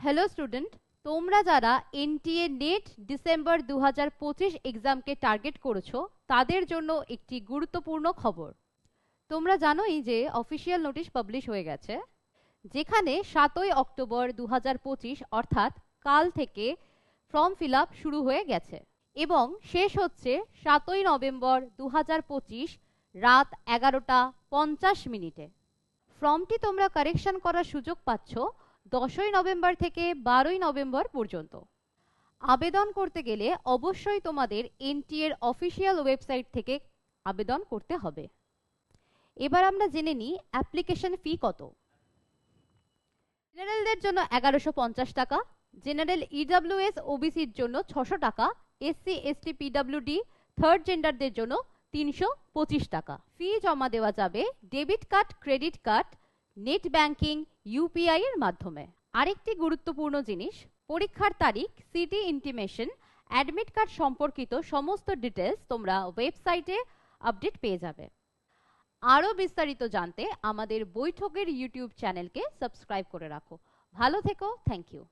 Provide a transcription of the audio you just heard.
Hello student, তোমরা যারা NTA net December 2025 এক্সামকে target করেছো তাদের জন্য একটি গুরুত্বপূর্ণ খবর। তোমরা জানোই যে অফিসিয়াল নোটিশ পাবলিশ হয়ে গেছে, যেখানে 7ই অক্টোবর 2025 অর্থাৎ কাল থেকে ফর্ম ফিল আপ শুরু হয়ে গেছে এবং শেষ হচ্ছে 7ই নভেম্বর 2025 রাত 11:50 ফর্মটি তোমরা কারেকশন করার সুযোগ পাচ্ছ 10ই নভেম্বর থেকে 12ই নভেম্বর পর্যন্ত। আবেদন করতে গেলে অবশ্যই তোমাদের এনটিএ এর অফিসিয়াল ওয়েবসাইট থেকে আবেদন করতে হবে। এবার আমরা জেনে নিই অ্যাপ্লিকেশন ফি কত। জেনারেলদের জন্য 1150 টাকা, জেনারেল ইডব্লিউএস ওবিসির জন্য 600 টাকা, এসসি এসটি পিডব্লিউডি থার্ড জেন্ডারদের জন্য 325 টাকা। ফি জমা দেওয়া যাবে debit card, credit card, net banking, UPI এর মাধ্যমে। আরেকটি গুরুত্বপূর্ণ জিনিস, পরীক্ষার তারিখ, সিটি ইন্টিমেশন, অ্যাডমিট কার্ড সম্পর্কিত সমস্ত ডিটেলস তোমরা ওয়েবসাইটে আপডেট পেয়ে যাবে। আরও বিস্তারিত জানতে আমাদের বৈঠকের ইউটিউব চ্যানেলকে সাবস্ক্রাইব করে রাখো। ভালো থেকো, থ্যাংক ইউ।